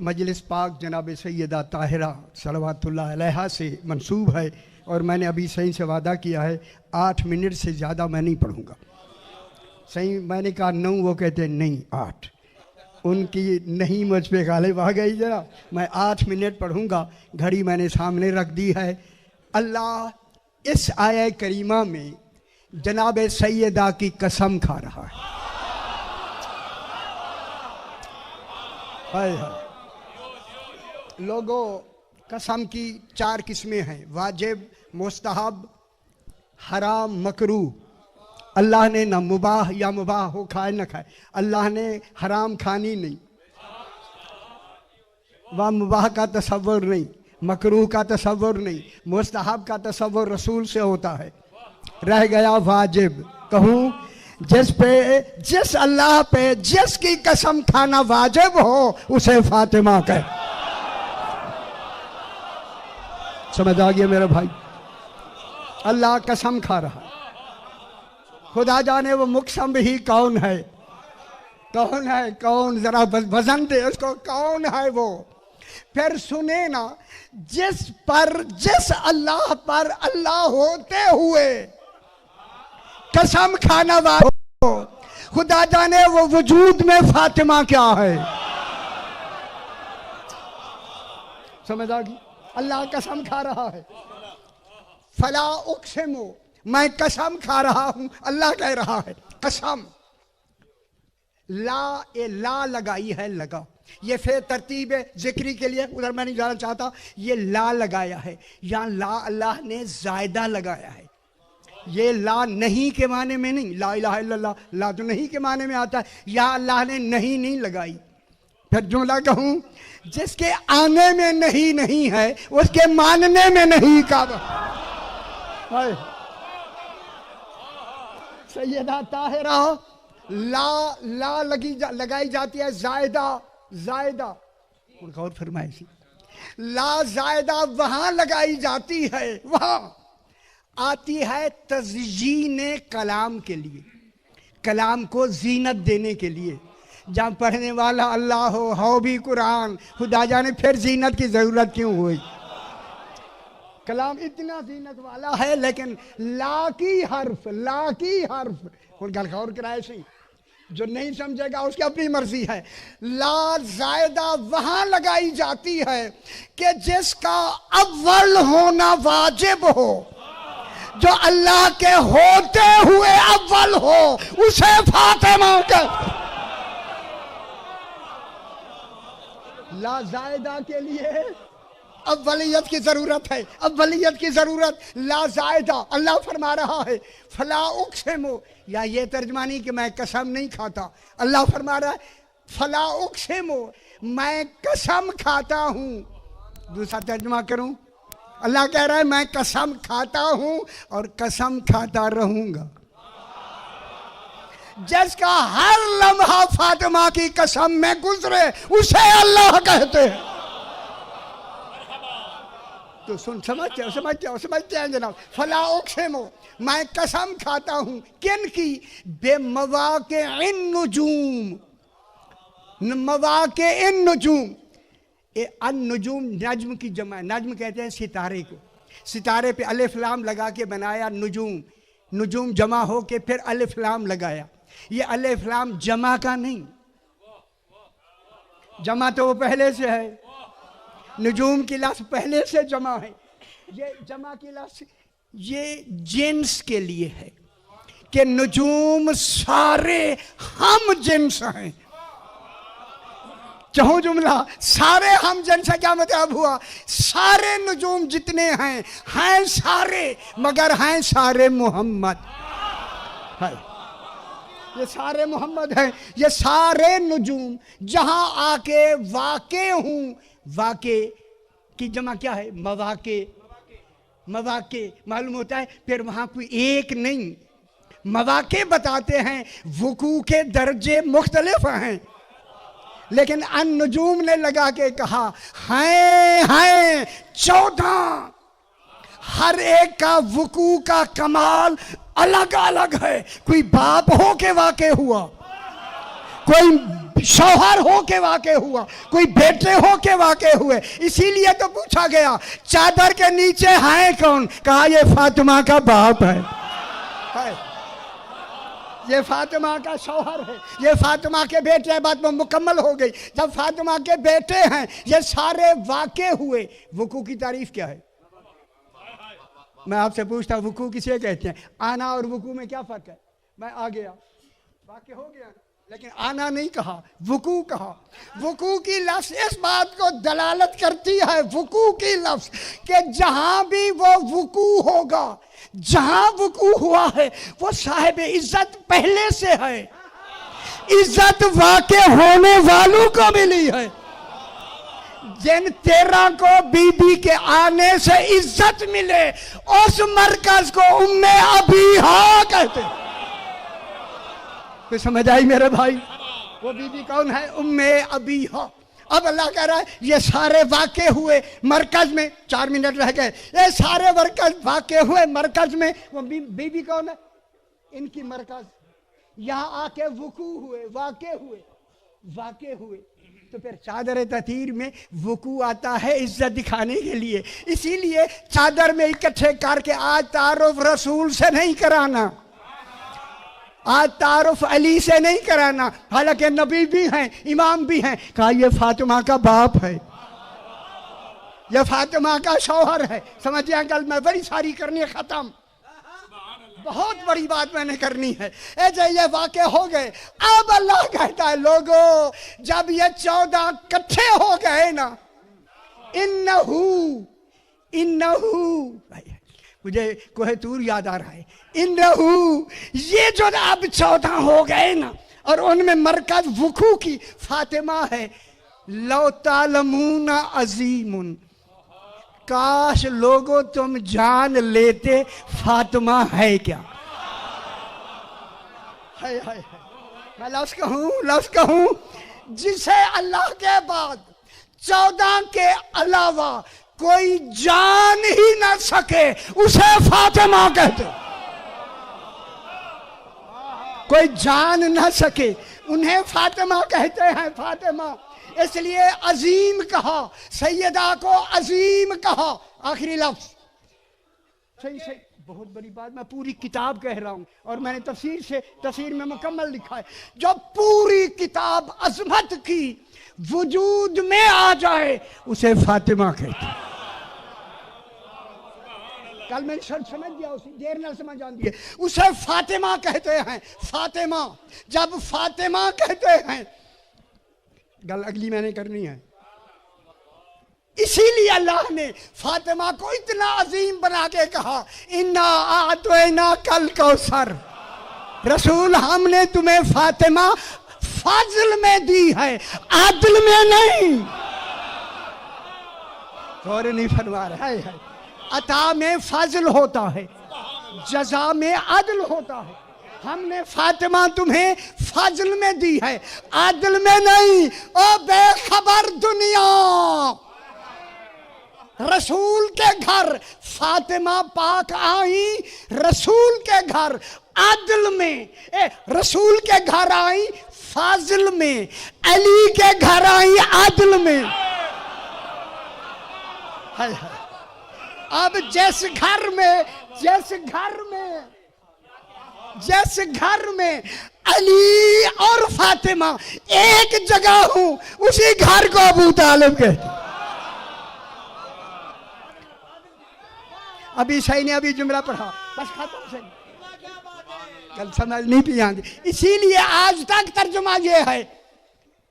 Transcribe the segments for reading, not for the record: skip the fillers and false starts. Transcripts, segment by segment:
मजलिस पाक जनाब सैयदा ताहिरा सलवातुल्लाह अलैहा से मंसूब है और मैंने अभी सही से वादा किया है 8 मिनट से ज़्यादा मैं नहीं पढ़ूँगा। सही मैंने कहा 9, वो कहते हैं नहीं 8। उनकी नहीं मुझ पे गालिब आ गई जरा। मैं 8 मिनट पढ़ूँगा। घड़ी मैंने सामने रख दी है। अल्लाह इस आया करीमा में जनाब सैयदा की कसम खा रहा है। हाय हाय लोगों, कसम की 4 किस्में हैं, वाजिब, मुस्तहब, हराम, मकरूह। अल्लाह ने ना मुबाह या मुबाह हो खाए न खाए, अल्लाह ने हराम खानी नहीं, वह मुबाह का तसव्वुर नहीं, मकरूह का तसव्वुर नहीं, मुस्तहब का तसव्वुर रसूल से होता है। रह गया वाजिब। कहूँ जिस अल्लाह पे जिसकी कसम खाना वाजिब हो उसे फातिमा कहे। समझ आ गया मेरे भाई? अल्लाह कसम खा रहा है। खुदा जाने वो मुक़सम ही कौन है, कौन है, कौन, जरा वजन दे उसको, कौन है वो। फिर सुने ना, जिस अल्लाह पर अल्लाह होते हुए कसम खाना वाला, खुदा जाने वो वजूद में फातिमा क्या है। समझ आ गई? अल्लाह कसम खा रहा है। फला उक़सिमु, मैं कसम खा रहा हूं, अल्लाह कह रहा है कसम। ला लगाई है, लगा, ये फिर तरतीब जिक्री के लिए, उधर मैं नहीं जाना चाहता। ये ला लगाया है, यहाँ ला अल्लाह ने ज़ायदा लगाया है। ये ला नहीं के माने में नहीं, ला इलाहा इल्लल्लाह ला तो नहीं के माने में आता है, यहाँ अल्लाह ने नहीं लगाई। फिर जुमला कहूँ, जिसके आने में नहीं है उसके मानने में नहीं का। सैयदा ताहिरा ला लगाई जाती है, जायदा और फरमाइशी। ला जायदा वहां लगाई जाती है, वहां आती है तज़यीन कलाम के लिए, कलाम को जीनत देने के लिए। जहाँ पढ़ने वाला अल्लाह हो भी कुरान, खुदा जाने फिर जीनत की ज़रूरत क्यों हुई। कलाम इतना जीनत वाला है, लेकिन ला की हर्फ और गल गौर कराए सही, जो नहीं समझेगा उसकी अपनी मर्जी है। ला जायदा वहां लगाई जाती है कि जिसका अव्वल होना वाजिब हो, जो अल्लाह के होते हुए अव्वल हो, उसे फातिमा का। ला जायदा के लिए अव्वलियत की जरूरत है, अव्वलियत की जरूरत। ला जायदा अल्लाह फरमा रहा है फला उक़सिमु, या ये तर्जमानी कि मैं कसम नहीं खाता। अल्लाह फरमा रहा है फला उक़सिमु, मैं कसम खाता हूं। दूसरा तर्जमा करूं, अल्लाह कह रहा है मैं कसम खाता हूं और कसम खाता रहूंगा। जिसका हर लम्हा फातिमा की कसम में गुजरे उसे अल्लाह कहते हैं। तो समझते हैं जनाब। फला उक़सिमु, मैं कसम खाता हूं, किन की? बेमवाक़े इन नुजूम, मवाक़े इन नुजूम। अन-नुजूम नज्म की जमा, नज्म कहते हैं सितारे को। सितारे पे अलिफ लाम लगा के बनाया नुजूम, नुजूम जमा हो के फिर अलिफ लाम लगाया। ये अलिफ लाम जमा का नहीं, जमा तो वो पहले से है, नुजूम की लफ्ज़ पहले से जमा है। ये जमा की लफ्ज़ ये जिन्स के लिए है कि नुजूम सारे हम जिन्स हैं। चाहो जुमला सारे हम जिन्स, क्या मतलब हुआ? सारे नुजूम जितने हैं सारे, मगर हैं सारे मोहम्मद है। ये सारे मोहम्मद हैं, ये सारे नुजूम जहां आके वाक़े हूं। वाक़े की जमा क्या है? मवाक़े। मवाक़े मालूम होता है, फिर वहां कोई एक नहीं, मवाक़े बताते हैं। वुकू के दर्जे मुख्तलिफ हैं, लेकिन अन-नुजूम ने लगा के कहा हैं 14। हर एक का वुकू का कमाल अलग अलग है। कोई बाप हो के वाक़े हुआ, कोई शौहर हो के वाक़े हुआ, कोई बेटे हो के वाक़े हुए। इसीलिए तो पूछा गया चादर के नीचे है कौन? कहा ये फातिमा का बाप है, ये फातिमा का शौहर है, ये फातिमा के बेटे हैं। बात में मुकम्मल हो गई। जब फातिमा के बेटे हैं, ये सारे वाक़े हुए। वुकू की तारीफ क्या है? मैं आपसे पूछता हूँ, वुकू किसे कहते हैं? आना और वुकू में क्या फ़र्क है? मैं आ गया, वाक़े हो गया, लेकिन आना नहीं कहा, वुकू कहा। वुकू की लफ्ज़ इस बात को दलालत करती है, वुकू की लफ्ज़, कि जहां भी वो वुकू होगा, जहां वुकू हुआ है, वो साहिब इज्जत पहले से है। इज्जत वाक़े होने वालों को मिली है। जिन 13 को बीबी के आने से इज्जत मिले, उस मरकज को उम्मे अबीहा कहते हैं। कोई समझ आई मेरे भाई? वो बीबी कौन है? उम्मे अबीहा। अब अल्लाह कह रहा है ये सारे वाक़े हुए मरकज में। 4 मिनट रह गए। ये सारे वाक़े हुए मरकज में। वो बीबी कौन है? इनकी मरकज। यहाँ आके वुकू हुए, वाक़े हुए, वाक़े हुए। तो फिर चादर ततीर में वुकू आता है इज्जत दिखाने के लिए। इसीलिए चादर में इकट्ठे करके आज तारुफ रसूल से नहीं कराना, आज तारुफ अली से नहीं कराना। हालांकि नबी भी हैं, इमाम भी हैं। कहा ये फातिमा का बाप है, ये फातिमा का शौहर है। समझिए अंकल, मैं बड़ी सारी करनी है, खत्म, बहुत बड़ी बात मैंने करनी है। ऐसे ये वाक़े हो गए। अब अल्लाह कहता है लोगों, जब ये 14 इकट्ठे हो गए ना, इन्नहू मुझे कोहतूर याद आ रहा है। इन्नहू, ये जो अब 14 हो गए ना, और उनमें मरकज वुकू की फातिमा है। लौ तालमून अजीमुन, काश लोगों तुम जान लेते फातिमा है क्या। है। मैं लफ्ज़ कहूं, जिसे अल्लाह के बाद 14 के अलावा कोई जान ही ना सके, उसे फातिमा कहते। कोई जान ना सके, उन्हें फातिमा कहते हैं, फातिमा। इसलिए अजीम कहा, सैयदा को अजीम कहा। आखिरी लफ्ज सही। बहुत बड़ी बात, मैं पूरी किताब कह रहा हूं, और मैंने तफसीर में मुकम्मल लिखा है। जब पूरी किताब अजमत की वजूद में आ जाए, उसे फातिमा कहते हैं। कल मैंने शर्त समझ दिया, उसी देर न समझ आती है। उसे फातिमा कहते हैं, फातिमा। जब फातिमा कहते हैं, गल अगली मैंने करनी है। इसीलिए अल्लाह ने फातिमा को इतना अजीम बना के कहा, इन्ना आतैना कल कौसर। रसूल, हमने तुम्हें फातिमा फाजिल में दी है, आदिल में नहीं। और नहीं फरमा रहा है। अता में फाजिल होता है, जजा में आदिल होता है। हमने फातिमा तुम्हें फाजिल में दी है, आदिल में नहीं। ओ बेखबर दुनिया, रसूल के घर फातिमा पाक आई, रसूल के घर आदिल में। रसूल के घर आई फाजिल में, अली के घर आई आदिल में। हाय। अब जिस घर में अली और फातिमा एक जगह हूं, उसी घर को अबू तालिब कहते। अभी सही ने अभी जुमला पढ़ा, बस खत्म। सही, कल समझ नहीं पी आगे। इसीलिए आज तक तर्जुमा ये है,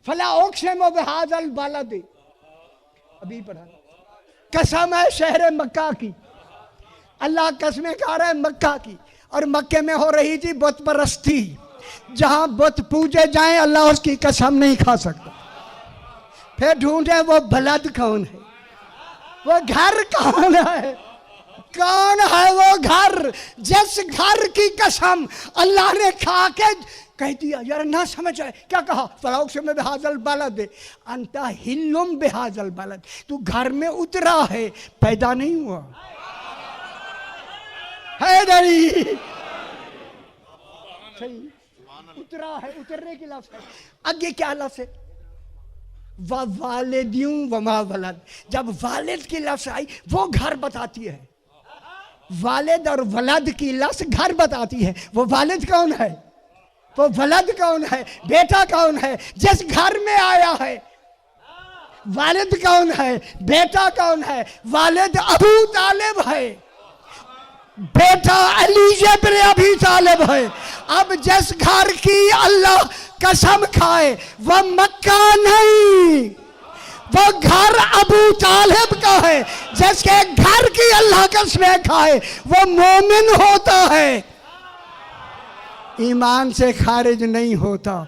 फला उक़सिमु बिहाज़ल बलद। अभी पढ़ा, कसम है शहर मक्का की। अल्लाह कसमें खा रहा है मक्का की, और मक्के में हो रही थी बुत परस्ती। जहां बुत पूजे जाएं, अल्लाह उसकी कसम नहीं खा सकता। फिर ढूंढे वो बलद कौन है, वो घर कौन है, कौन है वो घर जिस घर की कसम अल्लाह ने खा के कह दिया। यार ना समझ आए, क्या कहा? फलाउक से में बेहाजल बलद अंता हिल्लुम बेहाजल बलद। तू घर में उतरा है, पैदा नहीं हुआ है। सही उतरा है, उतरने की लफ्ज है। आगे क्या लफ्ज है? वालिद्यूं वमा वलद। जब वालिद की लफ्ज आई वो घर बताती है। वालिद और वलद की लफ्ज घर बताती है। वो वालिद कौन है? वो वलद कौन है? बेटा कौन है जिस घर में आया है? वालिद कौन है? बेटा कौन है? वालिद अबू तालिब है, बेटा अली इब्न अबी तालिब है। अब जिस घर की अल्लाह कसम खाए वह मक्का नहीं, वो घर अबू तालिब का है। जिसके घर की अल्लाह कसमें खाए वो मोमिन होता है, ईमान से खारिज नहीं होता।